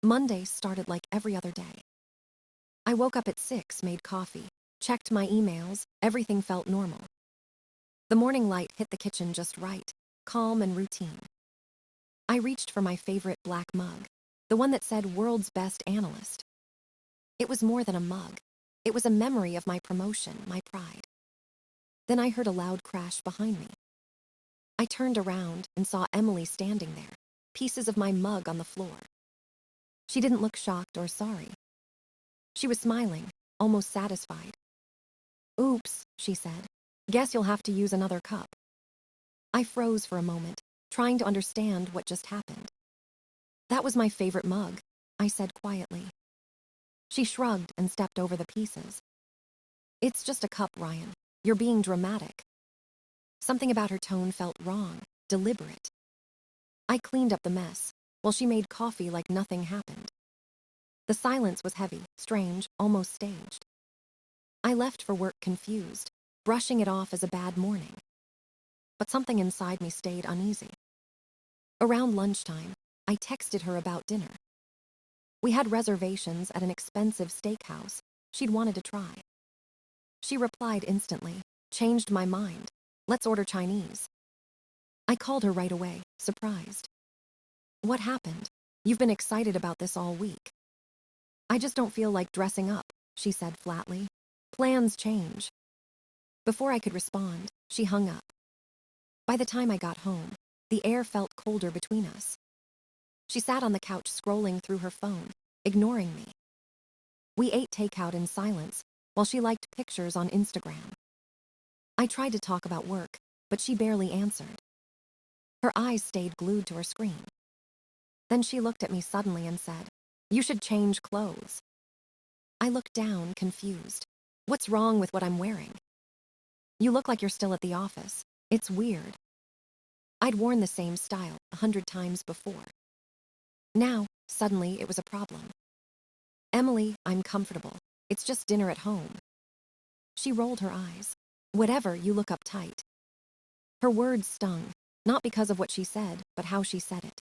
Monday started like every other day. I woke up at 6, made coffee, checked my emails, everything felt normal. The morning light hit the kitchen just right, calm and routine. I reached for my favorite black mug, the one that said World's Best Analyst. It was more than a mug. It was a memory of my promotion, my pride. Then I heard a loud crash behind me. I turned around and saw Emily standing there, pieces of my mug on the floor. She didn't look shocked or sorry. She was smiling, almost satisfied. "Oops," she said. "Guess you'll have to use another cup." I froze for a moment, trying to understand what just happened. "That was my favorite mug," I said quietly. She shrugged and stepped over the pieces. "It's just a cup, Ryan. You're being dramatic." Something about her tone felt wrong, deliberate. I cleaned up the mess, while she made coffee like nothing happened. The silence was heavy, strange, almost staged. I left for work confused, brushing it off as a bad morning. But something inside me stayed uneasy. Around lunchtime, I texted her about dinner. We had reservations at an expensive steakhouse she'd wanted to try. She replied instantly, "Changed my mind. Let's order Chinese." I called her right away, surprised. "What happened? You've been excited about this all week." "I just don't feel like dressing up," she said flatly. "Plans change." Before I could respond, she hung up. By the time I got home, the air felt colder between us. She sat on the couch scrolling through her phone, ignoring me. We ate takeout in silence while she liked pictures on Instagram. I tried to talk about work, but she barely answered. Her eyes stayed glued to her screen. Then she looked at me suddenly and said, "You should change clothes." I looked down, confused. "What's wrong with what I'm wearing?" "You look like you're still at the office. It's weird." I'd worn the same style 100 times before. Now, suddenly, it was a problem. "Emily, I'm comfortable. It's just dinner at home." She rolled her eyes. "Whatever, you look uptight." Her words stung, not because of what she said, but how she said it.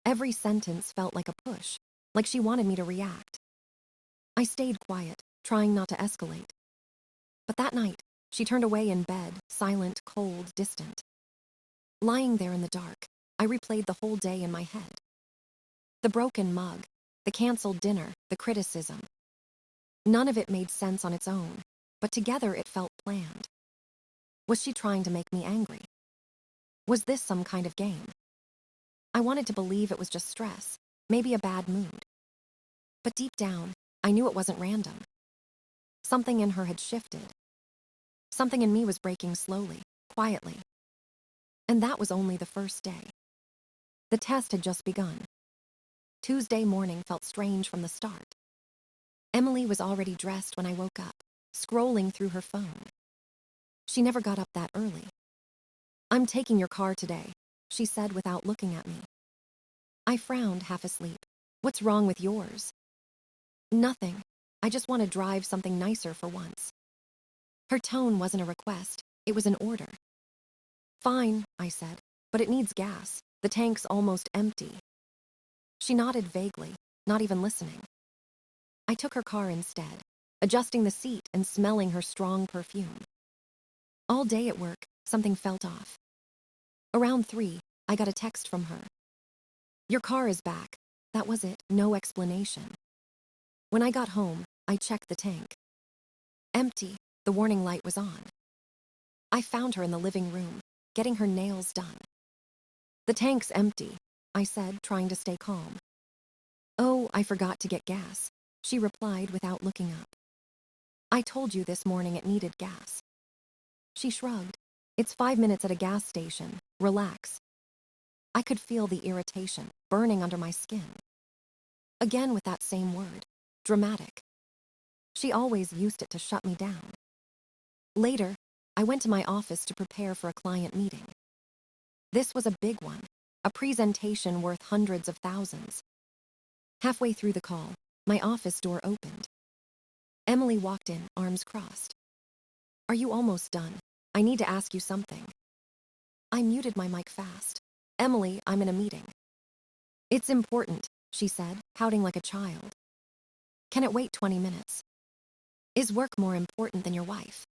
Every sentence felt like a push, like she wanted me to react. I stayed quiet, trying not to escalate. But that night, she turned away in bed, silent, cold, distant. Lying there in the dark, I replayed the whole day in my head. The broken mug, the canceled dinner, the criticism. None of it made sense on its own, but together it felt planned. Was she trying to make me angry? Was this some kind of game? I wanted to believe it was just stress, maybe a bad mood. But deep down, I knew it wasn't random. Something in her had shifted. Something in me was breaking slowly, quietly. And that was only the first day. The test had just begun. Tuesday morning felt strange from the start. Emily was already dressed when I woke up, scrolling through her phone. She never got up that early. "I'm taking your car today," she said without looking at me. I frowned, half asleep. "What's wrong with yours?" "Nothing. I just want to drive something nicer for once." Her tone wasn't a request, it was an order. "Fine," I said, "but it needs gas. The tank's almost empty." She nodded vaguely, not even listening. I took her car instead, adjusting the seat and smelling her strong perfume. All day at work, something felt off. Around 3, I got a text from her. "Your car is back." That was it, no explanation. When I got home, I checked the tank. Empty, the warning light was on. I found her in the living room, getting her nails done. "The tank's empty," I said, trying to stay calm. "Oh, I forgot to get gas," she replied without looking up. "I told you this morning it needed gas." She shrugged. "It's 5 minutes at a gas station. Relax." I could feel the irritation burning under my skin. Again with that same word, dramatic. She always used it to shut me down. Later, I went to my office to prepare for a client meeting. This was a big one, a presentation worth hundreds of thousands. Halfway through the call, my office door opened. Emily walked in, arms crossed. "Are you almost done? I need to ask you something." I muted my mic fast. "Emily, I'm in a meeting." "It's important," she said, pouting like a child. Can it wait 20 minutes? Is work more important than your wife?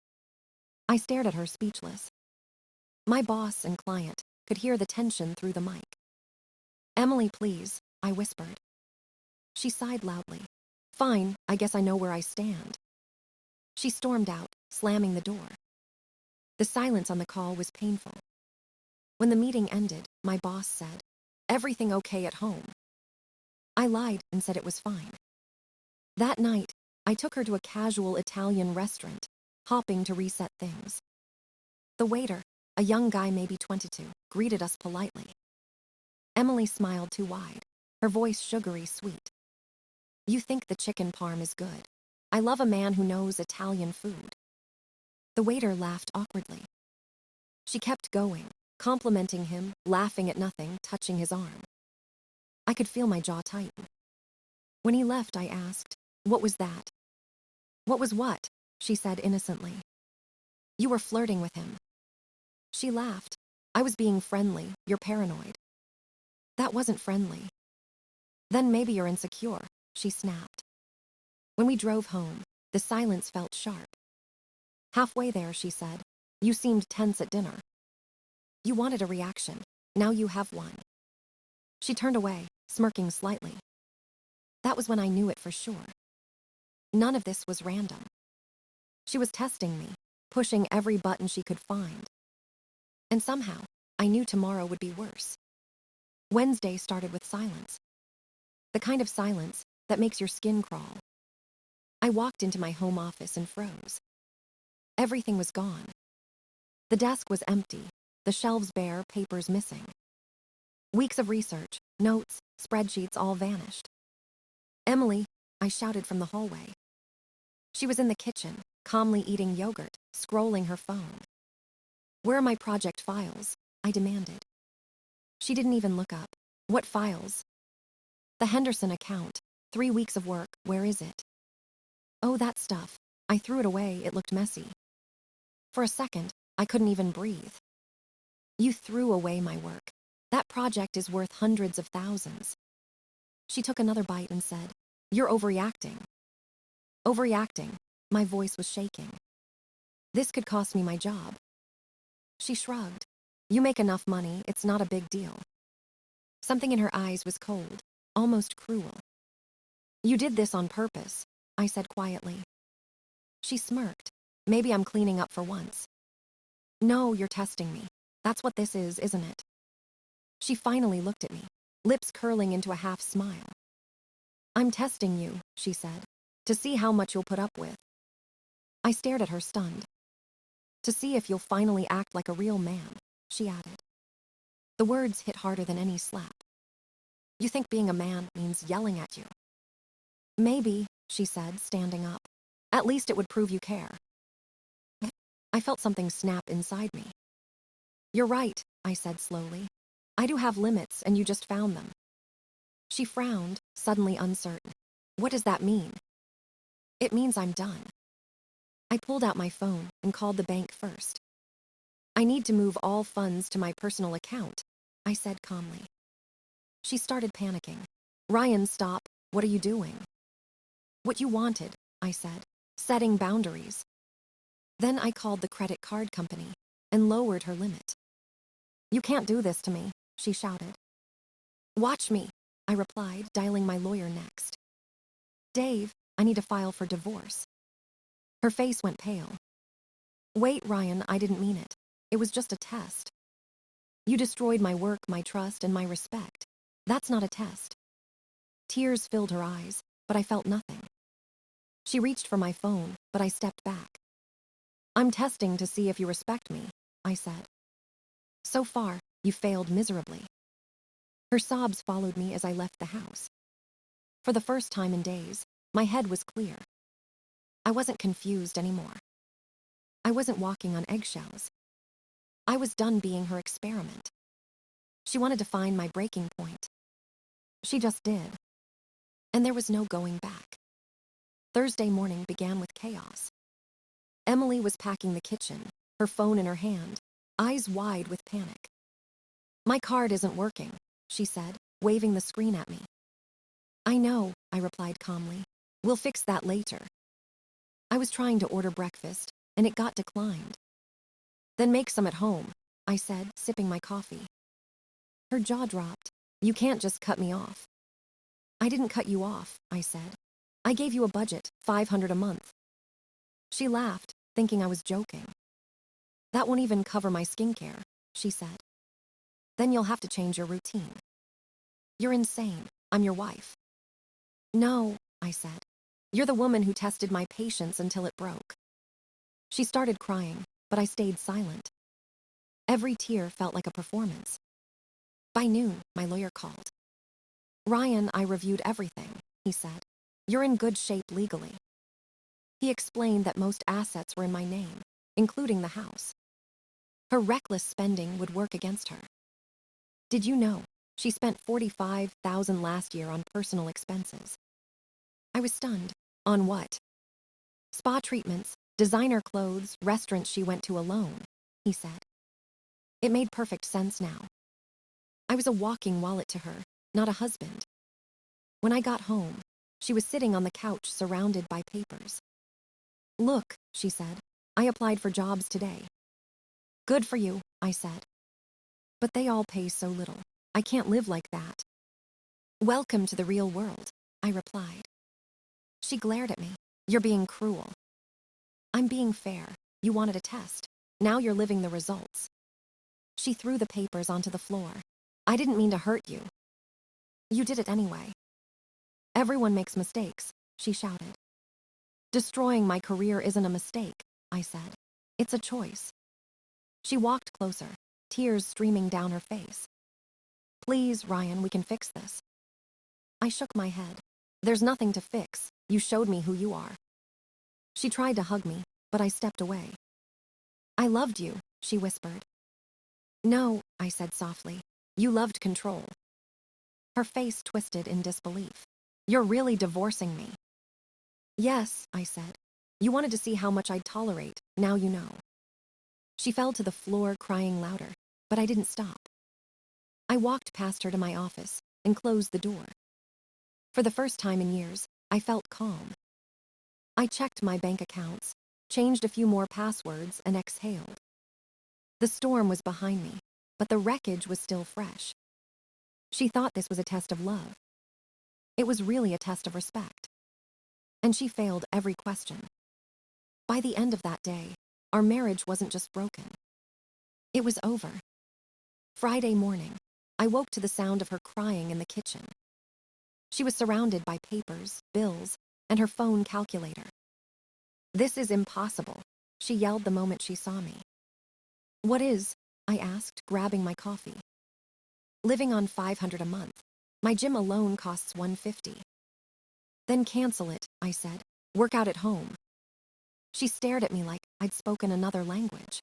I stared at her speechless. My boss and client could hear the tension through the mic. Emily, please, I whispered. She sighed loudly. Fine, I guess I know where I stand. She stormed out, slamming the door. The silence on the call was painful. When the meeting ended, my boss said, everything okay at home? I lied and said it was fine. That night, I took her to a casual Italian restaurant, hopping to reset things. The waiter, a young guy maybe 22, greeted us politely. Emily smiled too wide, her voice sugary sweet. You think the chicken parm is good. I love a man who knows Italian food. The waiter laughed awkwardly. She kept going, complimenting him, laughing at nothing, touching his arm. I could feel my jaw tighten. When he left, I asked, what was that? What was what? She said innocently. You were flirting with him. She laughed. I was being friendly, you're paranoid. That wasn't friendly. Then maybe you're insecure, she snapped. When we drove home, the silence felt sharp. Halfway there, she said, you seemed tense at dinner. You wanted a reaction. Now you have one. She turned away, smirking slightly. That was when I knew it for sure. None of this was random. She was testing me, pushing every button she could find. And somehow, I knew tomorrow would be worse. Wednesday started with silence. The kind of silence that makes your skin crawl. I walked into my home office and froze. Everything was gone. The desk was empty, the shelves bare, papers missing. Weeks of research, notes, spreadsheets all vanished. Emily, I shouted from the hallway. She was in the kitchen, calmly eating yogurt, scrolling her phone. Where are my project files? I demanded. She didn't even look up. What files? The Henderson account. 3 weeks of work, where is it? Oh, that stuff. I threw it away, it looked messy. For a second, I couldn't even breathe. You threw away my work. That project is worth hundreds of thousands. She took another bite and said, you're overreacting. Overreacting. My voice was shaking. This could cost me my job. She shrugged. You make enough money, it's not a big deal. Something in her eyes was cold, almost cruel. You did this on purpose, I said quietly. She smirked. Maybe I'm cleaning up for once. No, you're testing me. That's what this is, isn't it? She finally looked at me, lips curling into a half smile. I'm testing you, she said, to see how much you'll put up with. I stared at her stunned. To see if you'll finally act like a real man, she added. The words hit harder than any slap. You think being a man means yelling at you? Maybe, she said, standing up. At least it would prove you care. I felt something snap inside me. You're right, I said slowly. I do have limits, and you just found them. She frowned, suddenly uncertain. What does that mean? It means I'm done. I pulled out my phone and called the bank first. I need to move all funds to my personal account, I said calmly. She started panicking. Ryan, stop. What are you doing? What you wanted, I said, setting boundaries. Then I called the credit card company and lowered her limit. You can't do this to me, she shouted. Watch me, I replied, dialing my lawyer next. Dave, I need to file for divorce. Her face went pale. Wait, Ryan, I didn't mean it. It was just a test. You destroyed my work, my trust, and my respect. That's not a test. Tears filled her eyes, but I felt nothing. She reached for my phone, but I stepped back. I'm testing to see if you respect me, I said. So far, you failed miserably. Her sobs followed me as I left the house. For the first time in days, my head was clear. I wasn't confused anymore. I wasn't walking on eggshells. I was done being her experiment. She wanted to find my breaking point. She just did. And there was no going back. Thursday morning began with chaos. Emily was packing the kitchen, her phone in her hand, eyes wide with panic. My card isn't working, she said, waving the screen at me. I know, I replied calmly. We'll fix that later. I was trying to order breakfast, and it got declined. Then make some at home, I said, sipping my coffee. Her jaw dropped. You can't just cut me off. I didn't cut you off, I said. I gave you a budget, $500 a month. She laughed, thinking I was joking. That won't even cover my skincare, she said. Then you'll have to change your routine. You're insane. I'm your wife. No, I said. You're the woman who tested my patience until it broke. She started crying, but I stayed silent. Every tear felt like a performance. By noon, my lawyer called. Ryan, I reviewed everything, he said. You're in good shape legally. He explained that most assets were in my name, including the house. Her reckless spending would work against her. Did you know she spent $45,000 last year on personal expenses? I was stunned. On what? Spa treatments, designer clothes, restaurants she went to alone, he said. It made perfect sense now. I was a walking wallet to her, not a husband. When I got home, she was sitting on the couch surrounded by papers. Look, she said, I applied for jobs today. Good for you, I said. But they all pay so little. I can't live like that. Welcome to the real world, I replied. She glared at me. You're being cruel. I'm being fair. You wanted a test. Now you're living the results. She threw the papers onto the floor. I didn't mean to hurt you. You did it anyway. Everyone makes mistakes, she shouted. Destroying my career isn't a mistake, I said. It's a choice. She walked closer, tears streaming down her face. Please, Ryan, we can fix this. I shook my head. There's nothing to fix. You showed me who you are. She tried to hug me, but I stepped away. I loved you, she whispered. No, I said softly. You loved control. Her face twisted in disbelief. You're really divorcing me. Yes, I said. You wanted to see how much I'd tolerate. Now you know. She fell to the floor crying louder, but I didn't stop. I walked past her to my office and closed the door. For the first time in years, I felt calm. I checked my bank accounts, changed a few more passwords, and exhaled. The storm was behind me, but the wreckage was still fresh. She thought this was a test of love. It was really a test of respect. And she failed every question. By the end of that day, our marriage wasn't just broken. It was over. Friday morning, I woke to the sound of her crying in the kitchen. She was surrounded by papers, bills, and her phone calculator. This is impossible, she yelled the moment she saw me. What is? I asked, grabbing my coffee. Living on $500 a month. My gym alone costs $150. Then cancel it, I said. Work out at home. She stared at me like I'd spoken another language.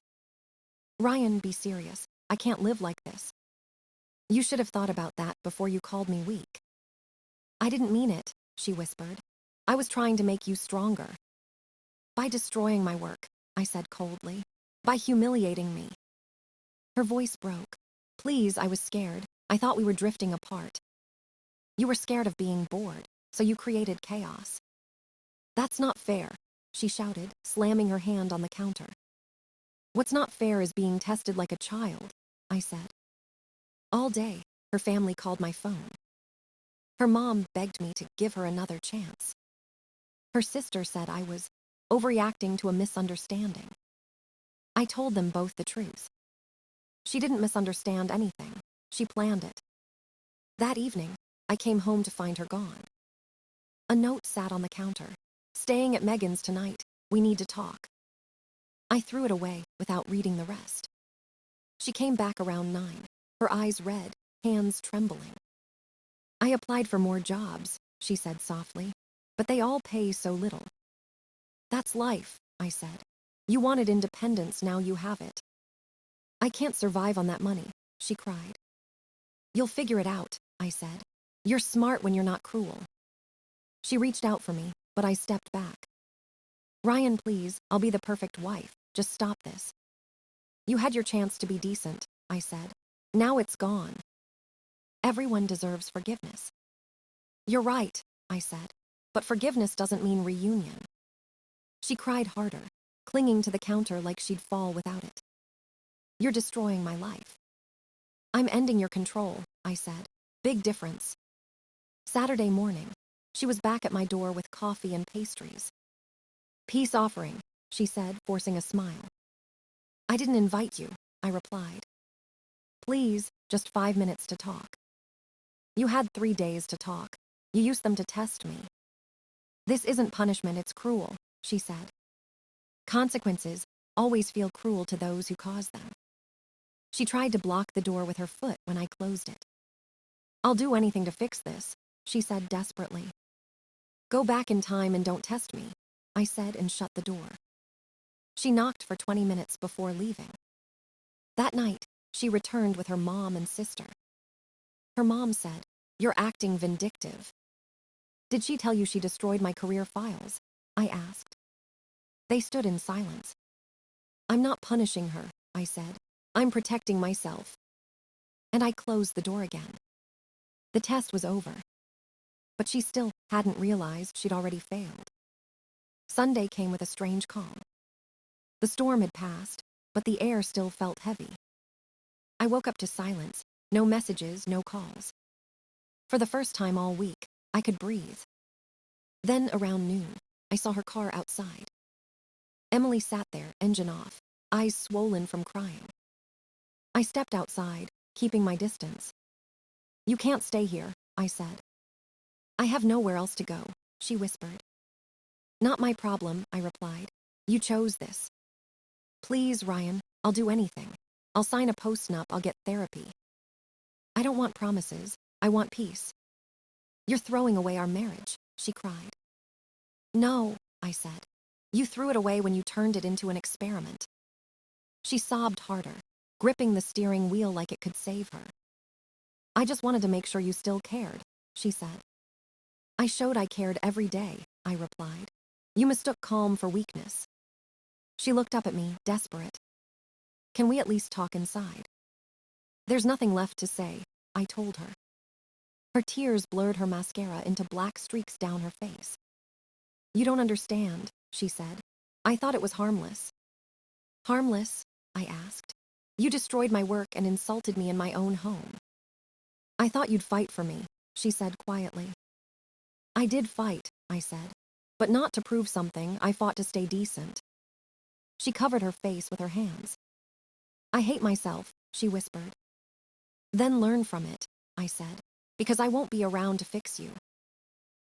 Ryan, be serious. I can't live like this. You should have thought about that before you called me weak. I didn't mean it, she whispered. I was trying to make you stronger. By destroying my work, I said coldly. By humiliating me. Her voice broke. Please, I was scared. I thought we were drifting apart. You were scared of being bored, so you created chaos. That's not fair, she shouted, slamming her hand on the counter. What's not fair is being tested like a child, I said. All day, her family called my phone. Her mom begged me to give her another chance. Her sister said I was overreacting to a misunderstanding. I told them both the truth. She didn't misunderstand anything. She planned it. That evening, I came home to find her gone. A note sat on the counter. Staying at Megan's tonight. We need to talk. I threw it away without reading the rest. She came back around 9, her eyes red, hands trembling. I applied for more jobs, she said softly, but they all pay so little. That's life, I said. You wanted independence, now you have it. I can't survive on that money, she cried. You'll figure it out, I said. You're smart when you're not cruel. She reached out for me, but I stepped back. Ryan, please, I'll be the perfect wife. Just stop this. You had your chance to be decent, I said. Now it's gone. Everyone deserves forgiveness. You're right, I said. But forgiveness doesn't mean reunion. She cried harder, clinging to the counter like she'd fall without it. You're destroying my life. I'm ending your control, I said. Big difference. Saturday morning, she was back at my door with coffee and pastries. Peace offering, she said, forcing a smile. I didn't invite you, I replied. Please, just 5 minutes to talk. You had 3 days to talk. You used them to test me. This isn't punishment, it's cruel, she said. Consequences always feel cruel to those who cause them. She tried to block the door with her foot when I closed it. I'll do anything to fix this, she said desperately. Go back in time and don't test me, I said and shut the door. She knocked for 20 minutes before leaving. That night, she returned with her mom and sister. Her mom said, You're acting vindictive. Did she tell you she destroyed my career files? I asked. They stood in silence. I'm not punishing her, I said. I'm protecting myself. And I closed the door again. The test was over. But she still hadn't realized she'd already failed. Sunday came with a strange calm. The storm had passed, but the air still felt heavy. I woke up to silence, no messages, no calls. For the first time all week, I could breathe. Then, around noon, I saw her car outside. Emily sat there, engine off, eyes swollen from crying. I stepped outside, keeping my distance. You can't stay here, I said. I have nowhere else to go, she whispered. Not my problem, I replied. You chose this. Please, Ryan, I'll do anything. I'll sign a post-nup, I'll get therapy. I don't want promises, I want peace. You're throwing away our marriage, she cried. No, I said. You threw it away when you turned it into an experiment. She sobbed harder, gripping the steering wheel like it could save her. I just wanted to make sure you still cared, she said. I showed I cared every day, I replied. You mistook calm for weakness. She looked up at me, desperate. Can we at least talk inside? There's nothing left to say, I told her. Her tears blurred her mascara into black streaks down her face. You don't understand, she said. I thought it was harmless. Harmless? I asked. You destroyed my work and insulted me in my own home. I thought you'd fight for me, she said quietly. I did fight, I said. But not to prove something, I fought to stay decent. She covered her face with her hands. I hate myself, she whispered. Then learn from it, I said, because I won't be around to fix you.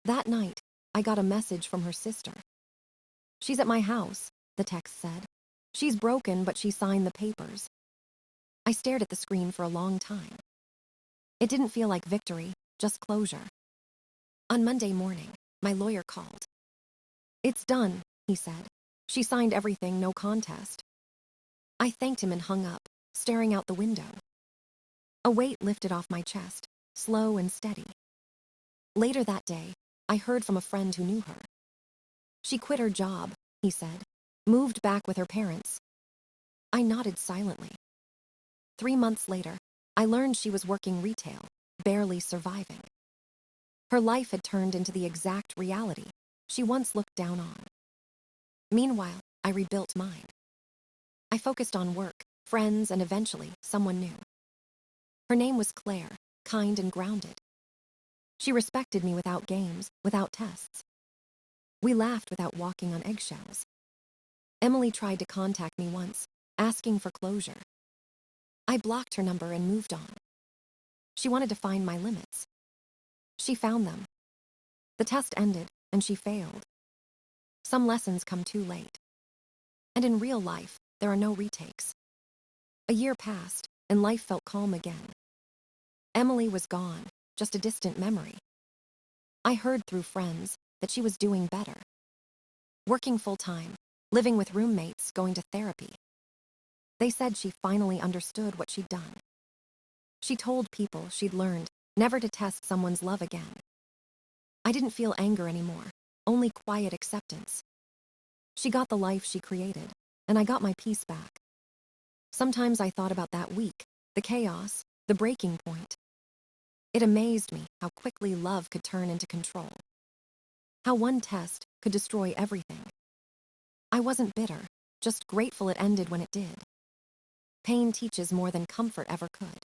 That night, I got a message from her sister. She's at my house, the text said. She's broken, but she signed the papers. I stared at the screen for a long time. It didn't feel like victory, just closure. On Monday morning, my lawyer called. It's done, he said. She signed everything, no contest. I thanked him and hung up, staring out the window. A weight lifted off my chest, slow and steady. Later that day, I heard from a friend who knew her. She quit her job, he said, moved back with her parents. I nodded silently. 3 months later, I learned she was working retail, barely surviving. Her life had turned into the exact reality she once looked down on. Meanwhile, I rebuilt mine. I focused on work, friends, and eventually, someone new. Her name was Claire, kind and grounded. She respected me without games, without tests. We laughed without walking on eggshells. Emily tried to contact me once, asking for closure. I blocked her number and moved on. She wanted to find my limits. She found them. The test ended, and she failed. Some lessons come too late. And in real life, there are no retakes. A year passed, and life felt calm again. Emily was gone, just a distant memory. I heard through friends that she was doing better. Working full-time, living with roommates, going to therapy. They said she finally understood what she'd done. She told people she'd learned never to test someone's love again. I didn't feel anger anymore, only quiet acceptance. She got the life she created, and I got my peace back. Sometimes I thought about that week, the chaos, the breaking point. It amazed me how how quickly love could turn into control. How one test could destroy everything. I wasn't bitter, just grateful it ended when it did. Pain teaches more than comfort ever could.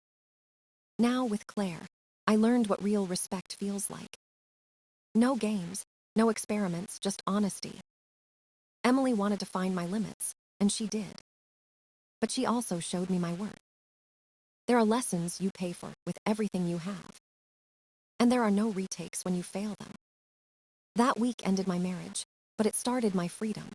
Now, with Claire, I learned what real respect feels like. No games, no experiments, just honesty. Emily wanted to find my limits, and she did. But she also showed me my worth. There are lessons you pay for with everything you have. And there are no retakes when you fail them. That week ended my marriage, but it started my freedom.